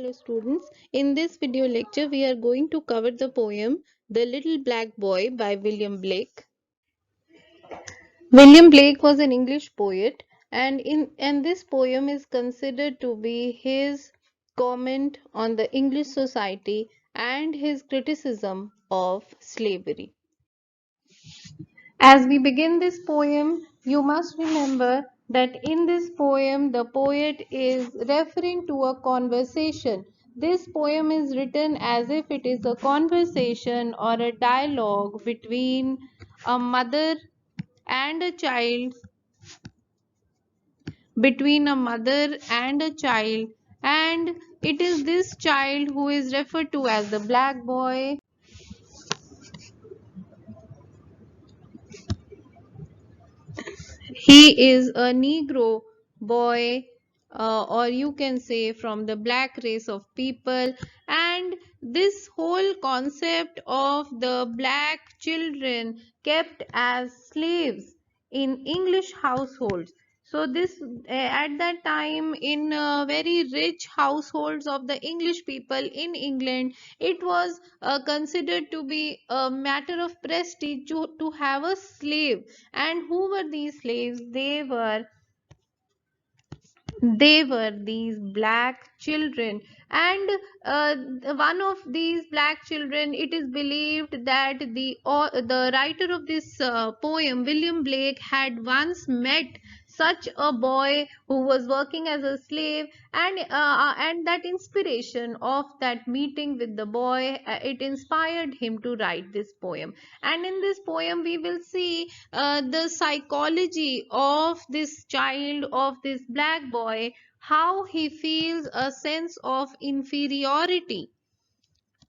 Hello students, in this video lecture we are going to cover the poem The Little Black Boy by William Blake. William Blake was an English poet and this poem is considered to be his comment on the English society and his criticism of slavery. As we begin this poem, you must remember that in this poem, the poet is referring to a conversation. This poem is written as if it is a conversation or a dialogue between a mother and a child, and it is this child who is referred to as the black boy. He is a Negro boy, or you can say from the black race of people, and this whole concept of the black children kept as slaves in English households. So this at that time in very rich households of the English people in England, it was considered to be a matter of prestige to have a slave. And who were these slaves? They were these black children, and uh, one of these black children, it is believed that the writer of this poem, William Blake, had once met such a boy who was working as a slave, and that inspiration of that meeting with the boy, it inspired him to write this poem. And in this poem we will see the psychology of this child, of this black boy, how he feels a sense of inferiority.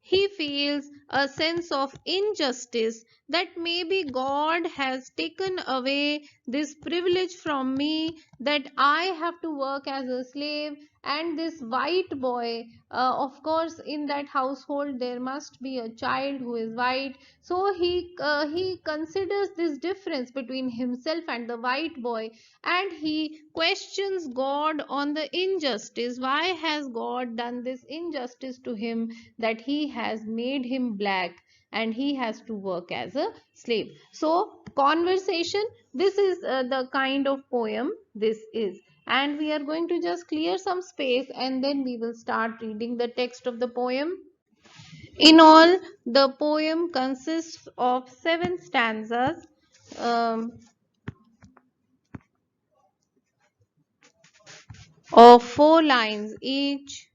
He feels a sense of injustice, that maybe God has taken away this privilege from me, that I have to work as a slave. And this white boy, of course, in that household there must be a child who is white. So he considers this difference between himself and the white boy, and he questions God on the injustice. Why has God done this injustice to him, that he has made him black and he has to work as a slave? So conversation, this is the kind of poem this is, and we are going to just clear some space and then we will start reading the text of the poem. In all, the poem consists of 7 stanzas, um, of 4 lines each.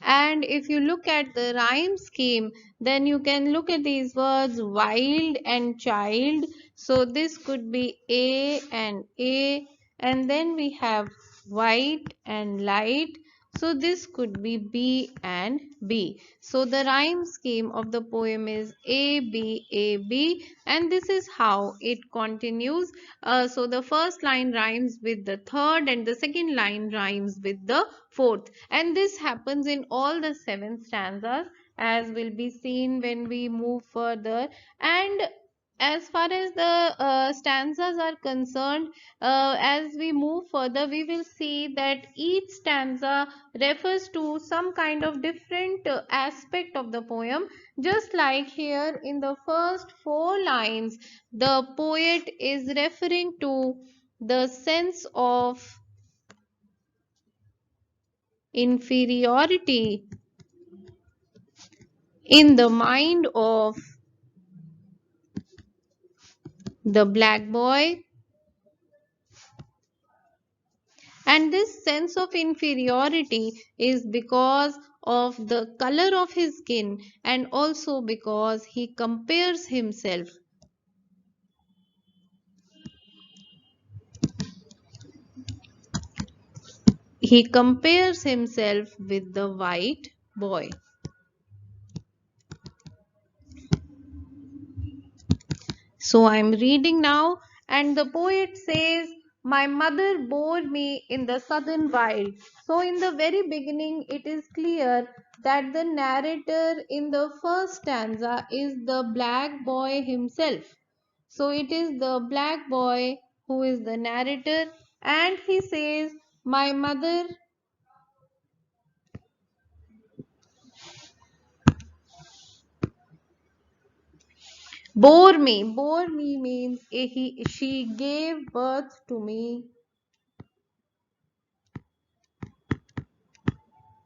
And if you look at the rhyme scheme, then you can look at these words wild and child. So this could be A, and then we have white and light. So this could be B and B. So the rhyme scheme of the poem is A, B, A, B, and this is how it continues. So the first line rhymes with the third, and the second line rhymes with the fourth. And this happens in all the 7 stanzas, as will be seen when we move further. And as far as the stanzas are concerned, as we move further, we will see that each stanza refers to some kind of different aspect of the poem. Just like here in the first 4 lines, the poet is referring to the sense of inferiority in the mind of the black boy, and this sense of inferiority is because of the color of his skin, and also because he compares himself with the white boy. So I am reading now, and the poet says, "My mother bore me in the southern wild." So in the very beginning, it is clear that the narrator in the first stanza is the black boy himself. So it is the black boy who is the narrator, and he says, "My mother Bore me means she gave birth to me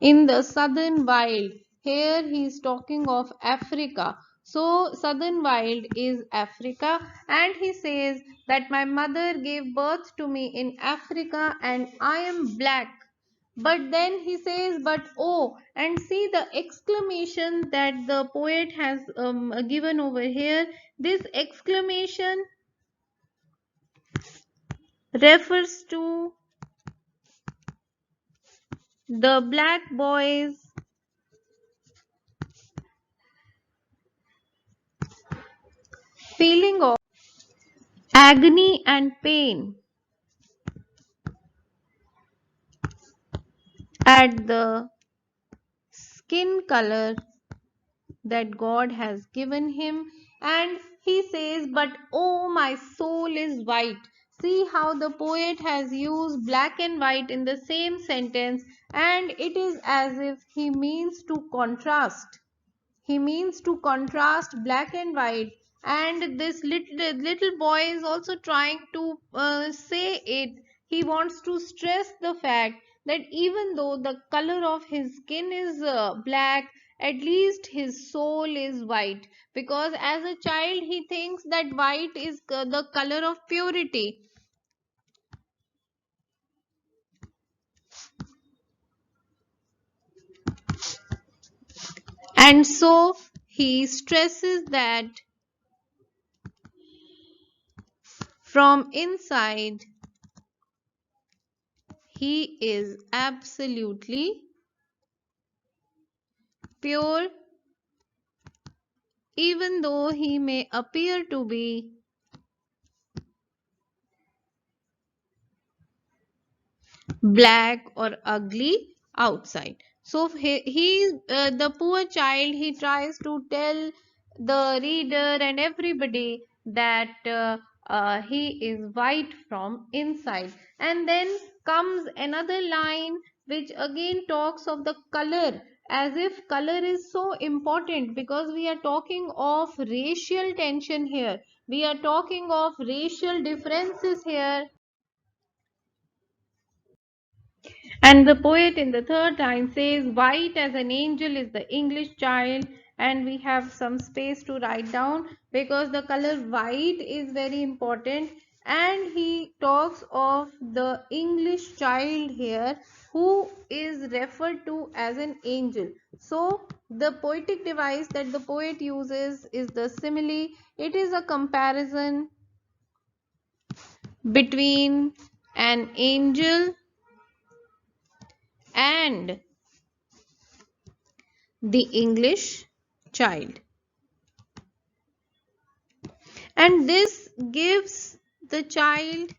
in the southern wild. Here he is talking of Africa. So, southern wild is Africa, and he says that my mother gave birth to me in Africa and I am black. But then he says, but oh, and see the exclamation that the poet has given over here. This exclamation refers to the black boy's feeling of agony and pain at the skin color that God has given him. And he says, but oh, my soul is white. See how the poet has used black and white in the same sentence, and it is as if he means to contrast. He means to contrast black and white, and this little boy is also trying to say it. He wants to stress the fact that even though the color of his skin is black, at least his soul is white, because as a child he thinks that white is the color of purity. And so he stresses that from inside he is absolutely pure, even though he may appear to be black or ugly outside. So the poor child, he tries to tell the reader and everybody that he is white from inside. And then comes another line which again talks of the color, as if color is so important, because we are talking of racial tension here, we are talking of racial differences here. And the poet in the third line says, white as an angel is the English child. And we have some space to write down because the color white is very important. And he talks of the English child here, who is referred to as an angel. So, the poetic device that the poet uses is the simile. It is a comparison between an angel and the English child. And this gives the child,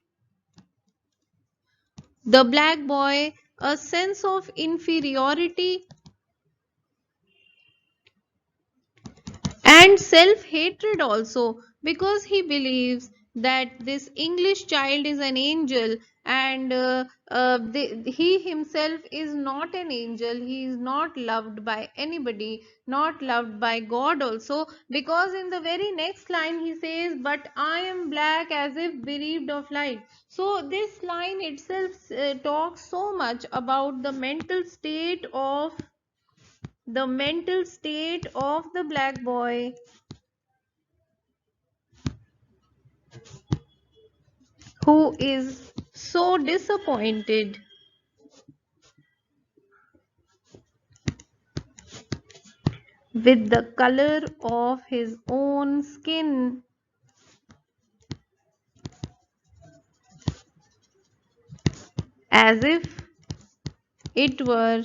the black boy, a sense of inferiority and self hatred also, because he believes that this English child is an angel, and he himself is not an angel. He is not loved by anybody, not loved by God also, because in the very next line he says, but I am black as if bereaved of light. So this line itself talks so much about the mental state of the black boy, who is so disappointed with the color of his own skin, as if it were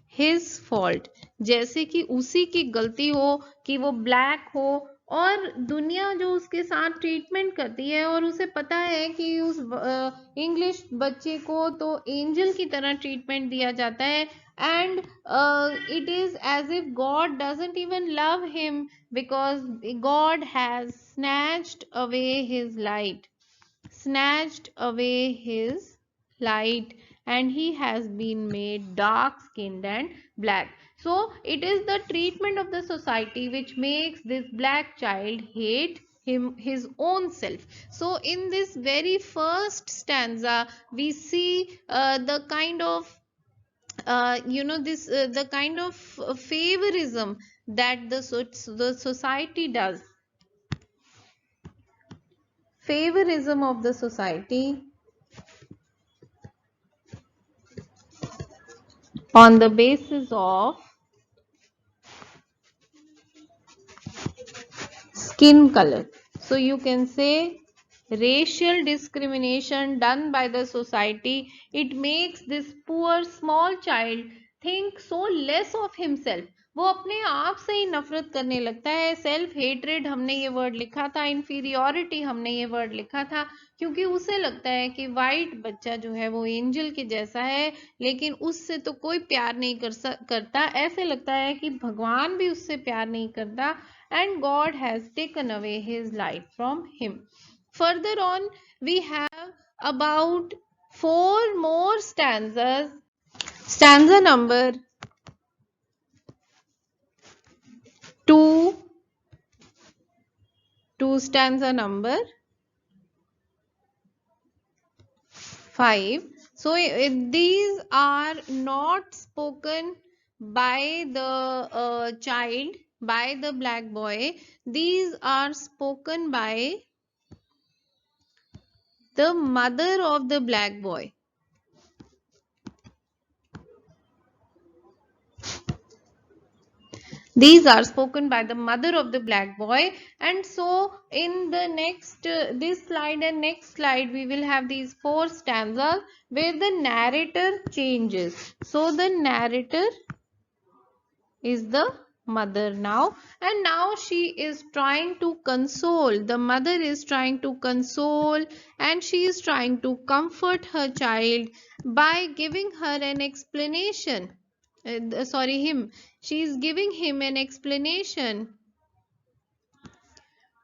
his fault, जैसे कि उसी की गलती हो कि वो black हो, और दुनिया जो उसके साथ ट्रीटमेंट करती है, और उसे पता है कि उस इंग्लिश बच्चे को तो एंजल की तरह ट्रीटमेंट दिया जाता है, and it is as if God doesn't even love him, because God has snatched away his light, and he has been made dark skinned and black. So it is the treatment of the society which makes this black child hate his own self. So in this very first stanza we see the kind of this the kind of favorism that the society does, favorism of the society on the basis of skin color. So you can say racial discrimination done by the society, it makes this poor small child think so less of himself. वो अपने आप से ही नफरत करने लगता है. Self hatred हमने ये वर्ड लिखा था, इंफीरियोरिटी हमने ये वर्ड लिखा था, क्योंकि उसे लगता है कि वाइट बच्चा जो है वो एंजल के जैसा है, लेकिन उससे तो कोई प्यार नहीं करता. ऐसे लगता है कि भगवान भी उससे प्यार नहीं करता, and God has taken away his light from him. Further on, we have about 4 more stanzas. Stanza number 2 to stanza number 5. So these are not spoken by the child, by the black boy. These are spoken by the mother of the black boy. These are spoken by the mother of the black boy. And so in the next this slide and next slide we will have these 4 stanzas where the narrator changes. So the narrator is the mother now, and now she is trying to console, the mother is trying to console, and she is trying to comfort her child by giving her an explanation. Him, she is giving him an explanation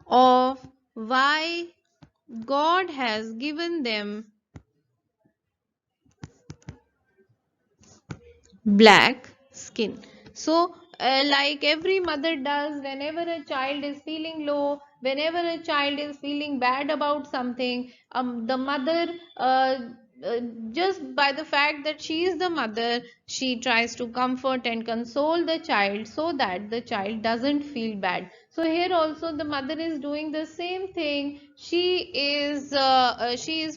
of why God has given them black skin. So like every mother does, whenever a child is feeling low, whenever a child is feeling bad about something, the mother uh, just by the fact that she is the mother, she tries to comfort and console the child so that the child doesn't feel bad. So here also the mother is doing the same thing. She is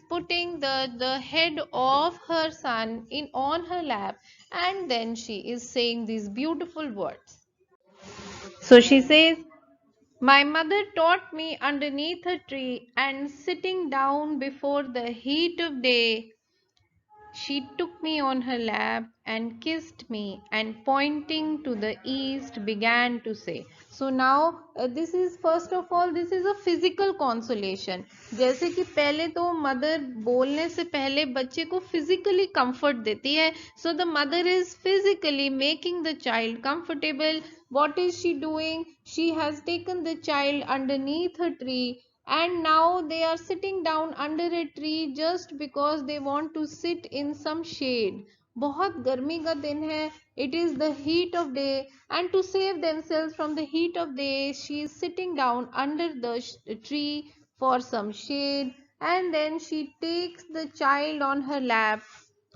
putting the head of her son in on her lap, and then she is saying these beautiful words. So she says, my mother taught me underneath a tree, and sitting down before the heat of day, she took me on her lap and kissed me, and pointing to the east began to say. So now this is, first of all, this is a physical consolation. जैसे कि पहले तो mother बोलने से पहले बच्चे को physically comfort देती है. So the mother is physically making the child comfortable. What is she doing? She has taken the child underneath a tree, and now they are sitting down under a tree just because they want to sit in some shade. बहुत गर्मी का दिन है, it is the heat of day, and to save themselves from the heat of day, she is sitting down under the tree for some shade, and then she takes the child on her lap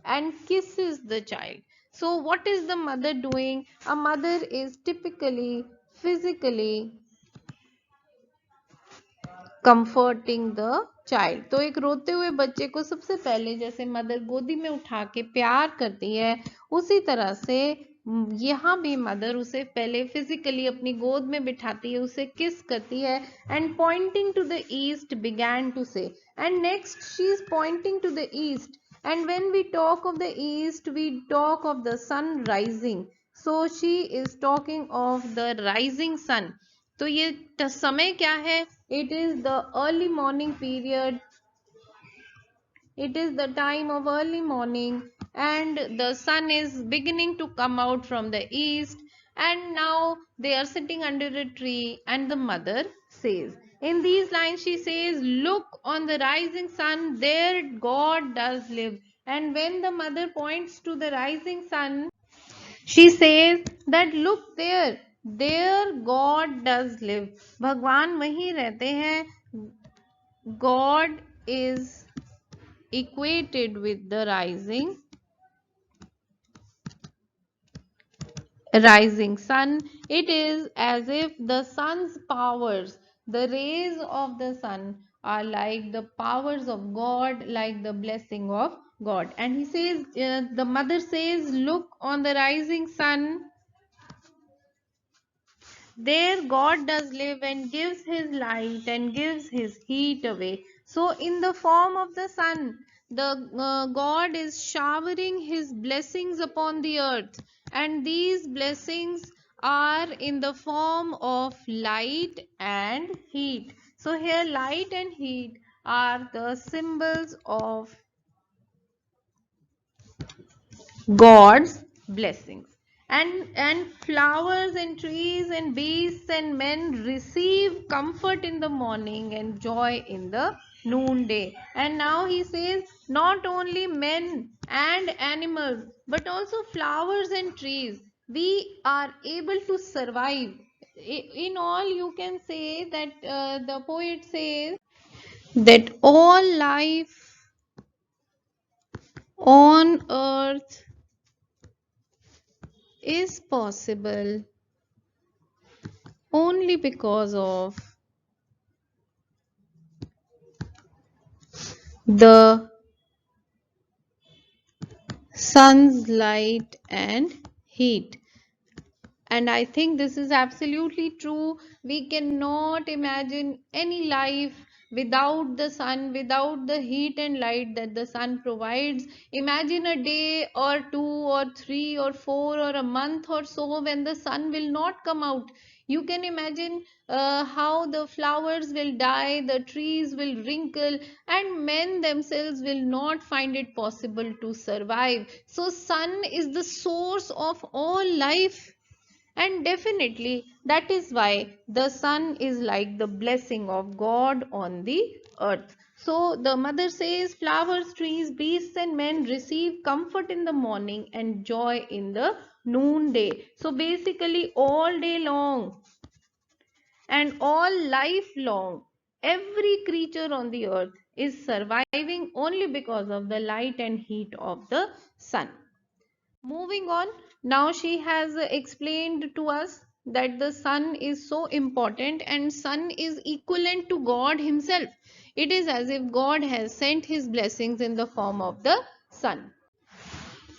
and kisses the child. So what is the mother doing? A mother is typically physically comforting the child. तो एक रोते हुए बच्चे को सबसे पहले जैसे mother गोदी में उठा के प्यार करती है, उसी तरह से यहाँ भी मदर उसे पहले फिजिकली अपनी गोद में बिठाती है, उसे किस करती है, and pointing to the east began to say. And next she is pointing to the east, and when we talk of the east we talk of the sun rising. So she is talking of the rising sun. तो ये समय क्या है? It is the early morning period. It is the time of early morning, and the sun is beginning to come out from the east, and now they are sitting under a tree, and the mother says, in these lines she says, look on the rising sun, there God does live. And when the mother points to the rising sun, She says that look there God does live. भगवान वहीं रहते हैं. God is equated with the rising sun. It is as if the sun's powers, the rays of the sun, are like the powers of God, like the blessing of God. And he says, the mother says, look on the rising sun. There God does live and gives his light and gives his heat away. So in the form of the sun, the God is showering his blessings upon the earth, and these blessings are in the form of light and heat. So here light and heat are the symbols of God's blessings. And flowers and trees and beasts and men receive comfort in the morning and joy in the noonday. And now he says, not only men and animals, but also flowers and trees, we are able to survive. In all, you can say that the poet says that all life on earth is possible only because of the sun's light and heat. And I think this is absolutely true. We cannot imagine any life without the sun, without the heat and light that the sun provides. Imagine a day or two or three or four or a month or so when the sun will not come out. You can imagine how the flowers will die, the trees will wrinkle, and men themselves will not find it possible to survive. So, sun is the source of all life, and definitely that is why the sun is like the blessing of God on the earth. So the mother says, flowers, trees, beasts, and men receive comfort in the morning and joy in the noonday. So basically, all day long and all life long, every creature on the earth is surviving only because of the light and heat of the sun. Moving on, now she has explained to us that the sun is so important and sun is equivalent to God himself. It is as if God has sent his blessings in the form of the sun.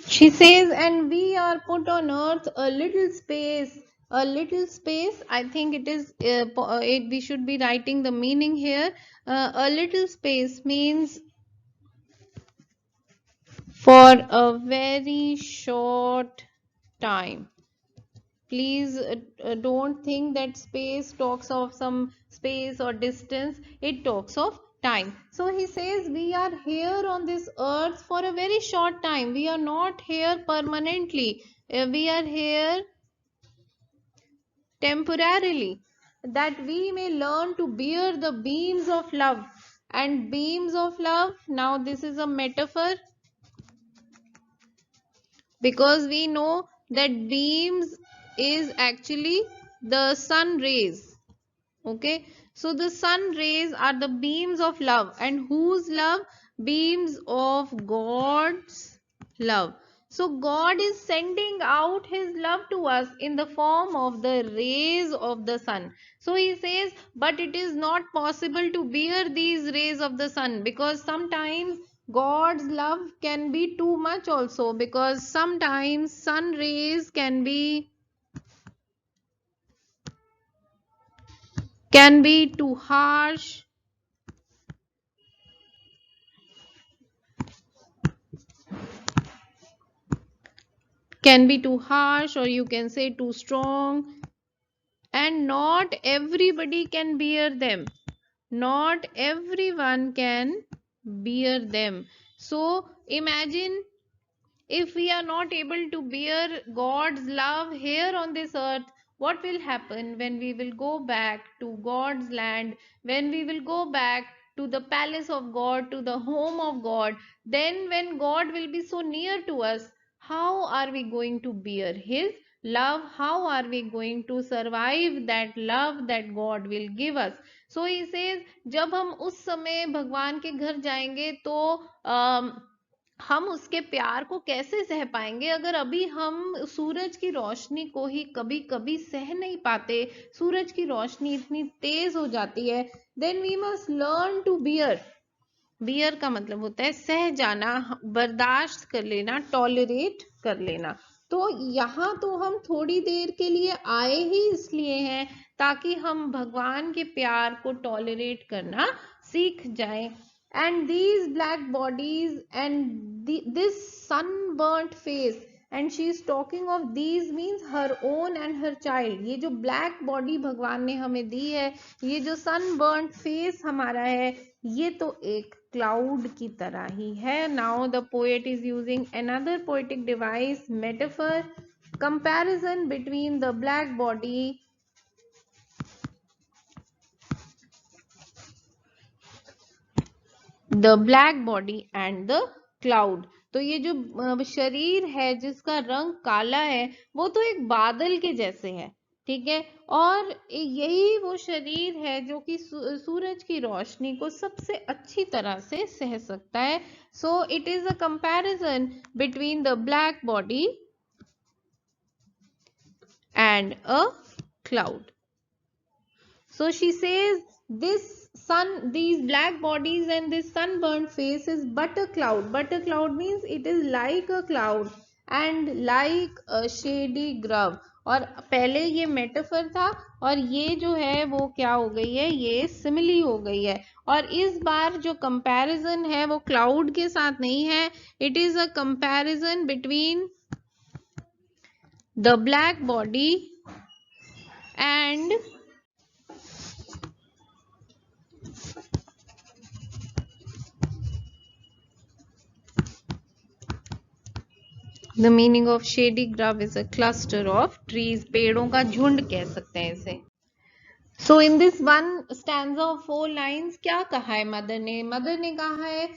She says, and we are put on earth a little space. A little space, I think it is, we should be writing the meaning here. A little space means for a very short time. Please don't think that space talks of some space or distance, it talks of time. So he says we are here on this earth for a very short time, we are not here permanently. We are here temporarily, that we may learn to bear the beams of love. And beams of love, now this is a metaphor, because we know that beams is actually the sun rays. Okay, so the sun rays are the beams of love, and whose love? Beams of God's love. So God is sending out his love to us in the form of the rays of the sun. So he says, but it is not possible to bear these rays of the sun, because sometimes God's love can be too much also, because sometimes sun rays can be too harsh, or you can say too strong, and not everybody can bear them, not everyone can bear them. So imagine, if we are not able to bear God's love here on this earth, what will happen when we will go back to God's land, when we will go back to the palace of God, to the home of God? Then, when God will be so near to us, how are we going to bear his love? How are we going to survive that love that God will give us? So he says, जब हम उस समय भगवान के घर जाएंगे तो हम उसके प्यार को कैसे सह पाएंगे अगर अभी हम सूरज की रोशनी को ही कभी कभी सह नहीं पाते, सूरज की रोशनी इतनी तेज हो जाती है। Then we must learn to bear. Bear का मतलब होता है सह जाना, बर्दाश्त कर लेना, टॉलरेट कर लेना। तो यहाँ तो हम थोड़ी देर के लिए आए ही इसलिए हैं ताकि हम भगवान के प्यार को टॉलरेट करना सीख जाएं। And these black bodies and this sunburnt face, and she is talking of these means her own and her child। ये जो ब्लैक बॉडी भगवान ने हमें दी है, ये जो sunburnt face हमारा है, ये तो एक क्लाउड की तरह ही है। Now the poet is using another poetic device, metaphor, comparison between the black body the black body and the cloud. तो ये जो शरीर है जिसका रंग काला है वो तो एक बादल के जैसे है, ठीक है, और यही वो शरीर है जो कि सूरज की रोशनी को सबसे अच्छी तरह से सह सकता है। So it is a comparison between the black body and a cloud. So she says these black bodies and this sunburned face is but a cloud. But a cloud means it is like a cloud and like a shady grove। और पहले ये metaphor था और ये जो है वो क्या हो गई है, ये सिमिली हो गई है। और इस बार जो कंपैरिजन है वो क्लाउड के साथ नहीं है, it is a comparison between the black body and The meaning of shady grove is a cluster of trees। पेड़ों का झुंड कह सकते हैं इसे। So in this one stanza of 4 lines क्या कहा है मदर ने? मदर ने कहा है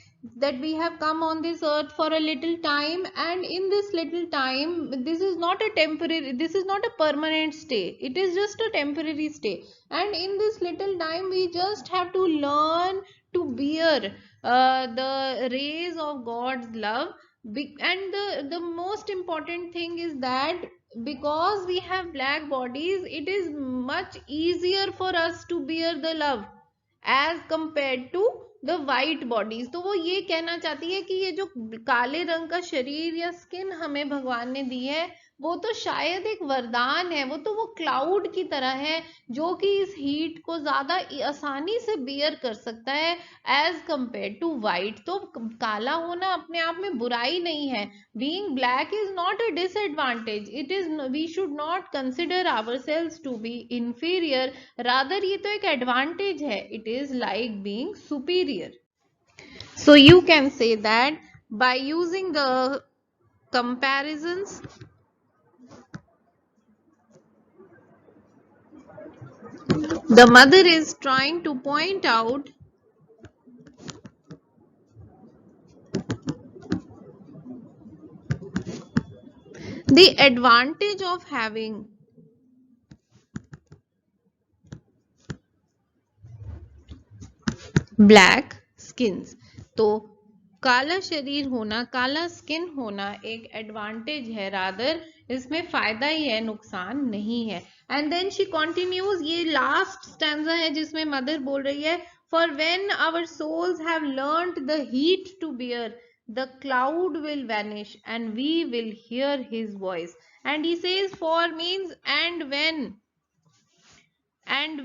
that we have come on this earth for a little time, and in this little time this is not a temporary, this is not a permanent stay, it is just a temporary stay, and in this little time we just have to learn to bear the rays of God's love। And the most important thing is that because we have black bodies it is much easier for us to bear the love as compared to the white bodies। तो वो ये कहना चाहती है कि ये जो काले रंग का शरीर या स्किन हमें भगवान ने दी है वो तो शायद एक वरदान है, वो तो वो क्लाउड की तरह है जो कि इस हीट को ज्यादा आसानी से बियर कर सकता है एज कंपेयर टू वाइट। तो काला होना अपने आप में बुराई नहीं है, being black is not a disadvantage, it is, we should not consider ourselves to be inferior, rather ये तो एक एडवांटेज है, it is like being superior. So you can say that by using the comparisons the mother is trying to point out the advantage of having black skins. तो काला शरीर होना, काला skin होना एक एडवांटेज है, रादर इसमें फायदा ही है, नुकसान नहीं है। एंड देन शी कंटिन्यूज, ये लास्ट स्टैंजा है जिसमें मदर बोल रही है, for when our souls have learned the heat to bear the cloud will vanish and we will hear his voice। and he says for means and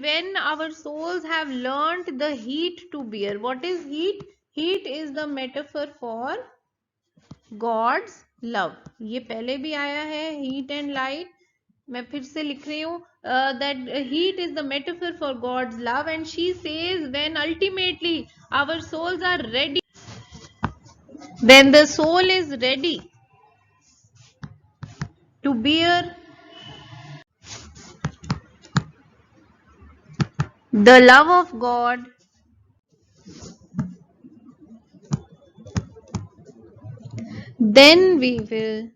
when our souls have learnt the heat to bear। what is heat? heat is the metaphor for God's love। ये पहले भी आया है, heat and light, मैं फिर से लिख रही हूँ, that heat is the metaphor for God's love। and she says when ultimately our souls are ready, when the soul is ready to bear the love of God, then we will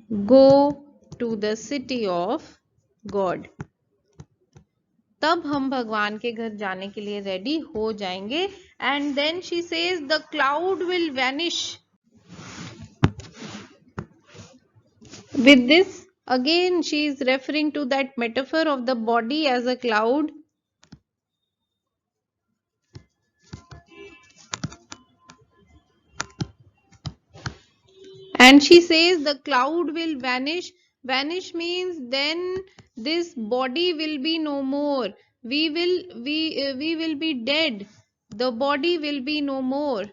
go to the city of God. तब हम भगवान के घर जाने के लिए ready हो जाएंगे. And then she says the cloud will vanish. With this, again she is referring to that metaphor of the body as a cloud. And she says the cloud will vanish. Vanish means then this body will be no more. We will be dead. The body will be no more.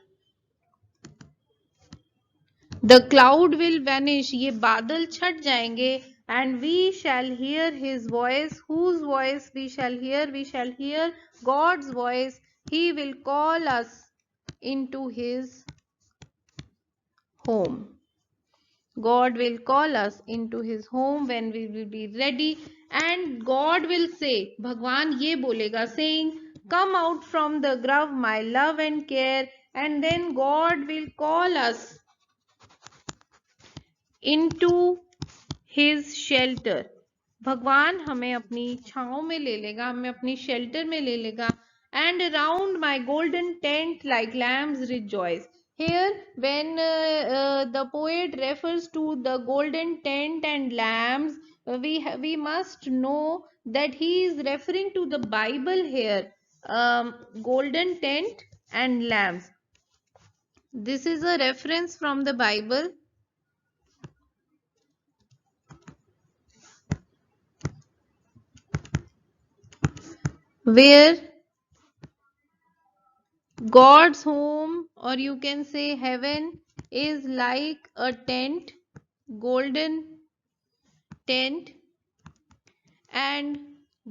The cloud will vanish. ये बादल छट जाएंगे. And we shall hear his voice. Whose voice we shall hear? We shall hear God's voice. He will call us into his home. God will call us into his home when we will be ready. And God will say, भगवान ये बोलेगा, saying, come out from the grove, my love and care. And then God will call us into his shelter. भगवान हमें अपनी छांव में ले लेगा, हमें अपनी शेल्टर में ले लेगा. And around my golden tent like lambs rejoice. Here when the poet refers to the golden tent and lambs, we must know that he is referring to the Bible here. Golden tent and lambs, this is a reference from the Bible. Where God's home, or you can say heaven, is like a tent, golden tent, and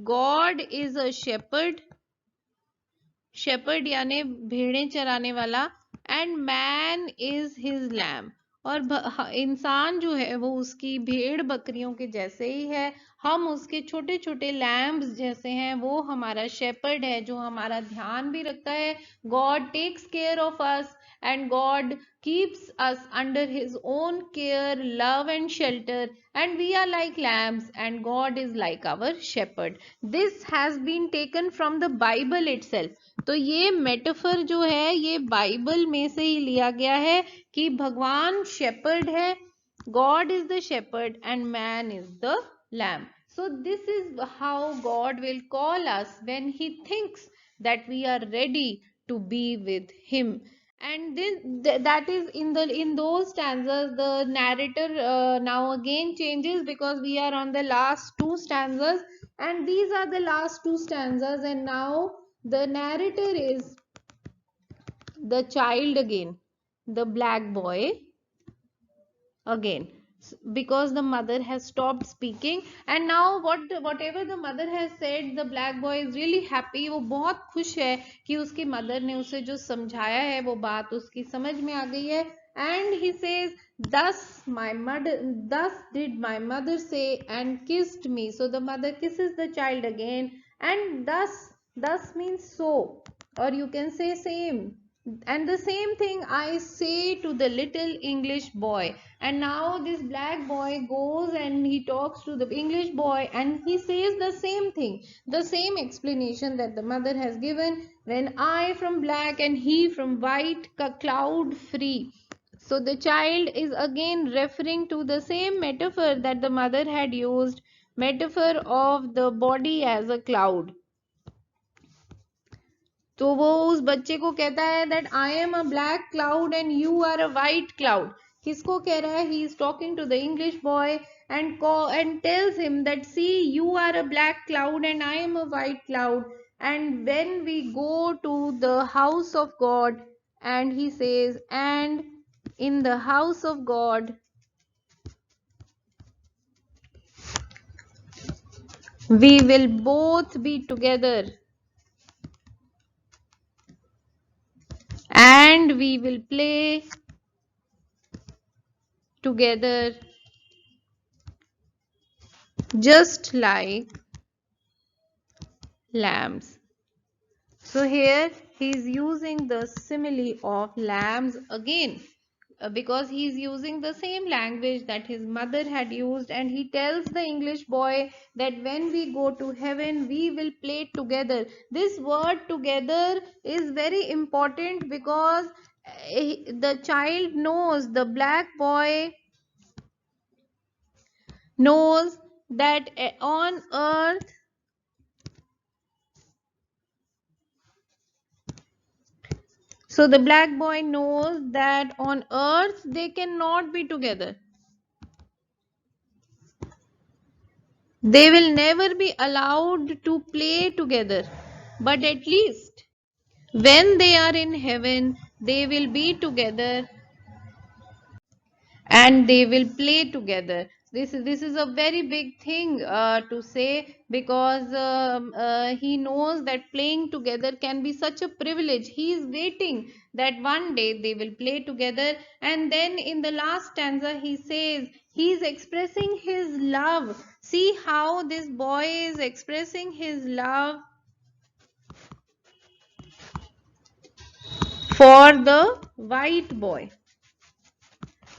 God is a shepherd. shepherd यानी भेड़ें चराने वाला. and man is his lamb. और इंसान जो है वो उसकी भेड़ बकरियों के जैसे ही है. हम उसके छोटे छोटे लैम्ब्स जैसे हैं. वो हमारा शेपर्ड है जो हमारा ध्यान भी रखता है. God takes care of us and God keeps us under his own care, love and shelter, and we are like lambs and God is like our shepherd. This has been taken from the Bible itself. तो ये metaphor जो है ये Bible में से ही लिया गया है कि भगवान शेपर्ड है. God is the shepherd and man is the lamb. So this is how God will call us when he thinks that we are ready to be with him. And that is in those stanzas the narrator now again changes, because we are on the last two stanzas, and these are the last two stanzas, and now the narrator is the child again, the black boy again, because the mother has stopped speaking. And now whatever the mother has said, the black boy is really happy. वो बहुत खुश है कि उसकी mother ने उसे जो समझाया है वो बात उसकी समझ में आ गई है. And he says, thus did my mother say and kissed me. So the mother kisses the child again. And thus means so, or you can say same. And the same thing I say to the little English boy. And now this black boy goes and he talks to the English boy and he says the same thing, the same explanation that the mother has given. When I from black and he from white, cloud free. So the child is again referring to the same metaphor that the mother had used, metaphor of the body as a cloud. तो वो उस बच्चे को कहता है that I am a black cloud and you are a white cloud. किसको कह रहा है? He is talking to the English boy and tells him that see, you are a black cloud and I am a white cloud. And when we go to the house of God, and he says, and in the house of God we will both be together and we will play together just like lambs. So here he is using the simile of lambs again. because he is using the same language that his mother had used, and he tells the English boy that when we go to heaven we will play together. This word together is very important because the child knows, the black boy knows that on earth, so the black boy knows that on earth they cannot be together. They will never be allowed to play together. But at least when they are in heaven, they will be together and they will play together. This is a very big thing to say, because he knows that playing together can be such a privilege. He is waiting that one day they will play together. And then in the last stanza he says he is expressing his love. See how this boy is expressing his love for the white boy,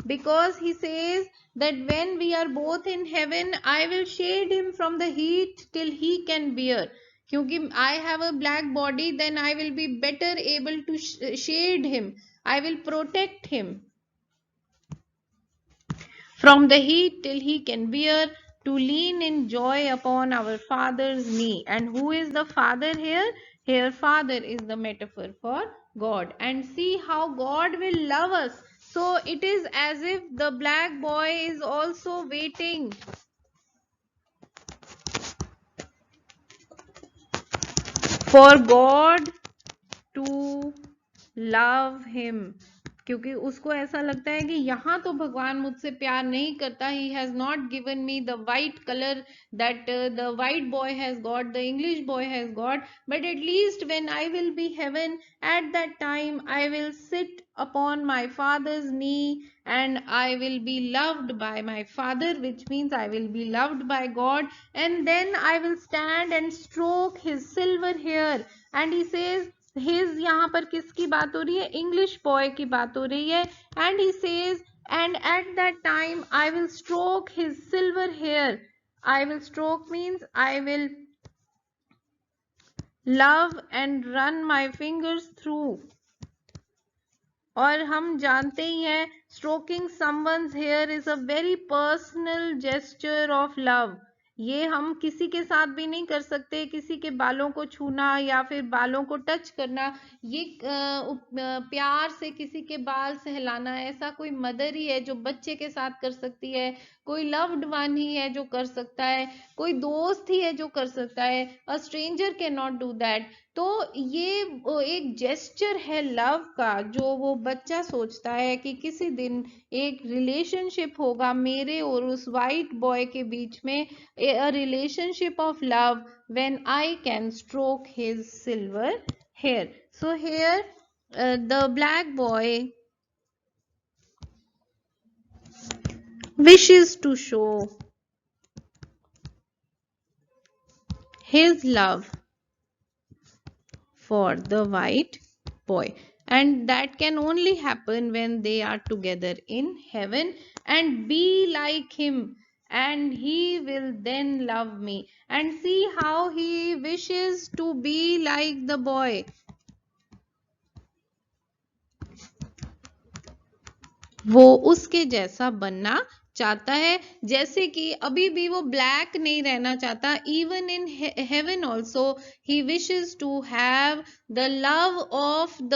because he says that when we are both in heaven I will shade him from the heat till he can bear. क्योंकि I have a black body, then I will be better able to shade him. I will protect him from the heat till he can bear, to lean in joy upon our Father's knee. And who is the Father here? Here, Father is the metaphor for God. And see how God will love us. So it is as if the black boy is also waiting for God to love him, क्योंकि उसको ऐसा लगता है कि यहाँ तो भगवान मुझसे प्यार नहीं करता. He has not given me the white color that the white boy has got, the English boy has got. But at least when I will be heaven, at that time I will sit upon my father's knee and I will be loved by my father, which means I will be loved by God. And then I will stand and stroke his silver hair. And he says, his, यहाँ पर किसकी बात हो रही है? English boy की बात हो रही है. And he says, and at that time I will stroke his silver hair. I will stroke means I will love and run my fingers through. और हम जानते ही हैं, stroking someone's hair is a very personal gesture of love. ये हम किसी के साथ भी नहीं कर सकते. किसी के बालों को छूना या फिर बालों को टच करना, ये प्यार से किसी के बाल सहलाना, ऐसा कोई मदर ही है जो बच्चे के साथ कर सकती है. कोई लव्ड वन ही है जो कर सकता है. कोई दोस्त ही है जो कर सकता है. A stranger can not do that. तो ये एक जेस्चर है लव का, जो वो बच्चा सोचता है कि किसी दिन एक रिलेशनशिप होगा मेरे और उस वाइट बॉय के बीच में, a relationship of love, when I can stroke his silver hair. So here the black boy wishes to show his love for the white boy, and that can only happen when they are together in heaven and be like him, and he will then love me. And see how he wishes to be like the boy. वो उसके जैसा बनना चाहता है, जैसे कि अभी भी वो ब्लैक नहीं रहना चाहता. Even in heaven also he wishes to have the love of the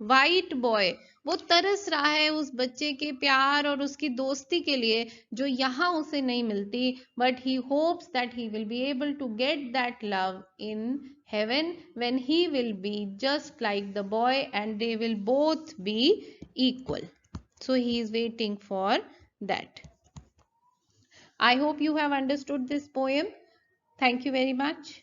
white boy. वो तरस रहा है उस बच्चे के प्यार और उसकी दोस्ती के लिए, जो यहाँ उसे नहीं मिलती. But he hopes that he will be able to get that love in heaven, when he will be just like the boy and they will both be equal. So he is waiting for that. I hope you have understood this poem. Thank you very much.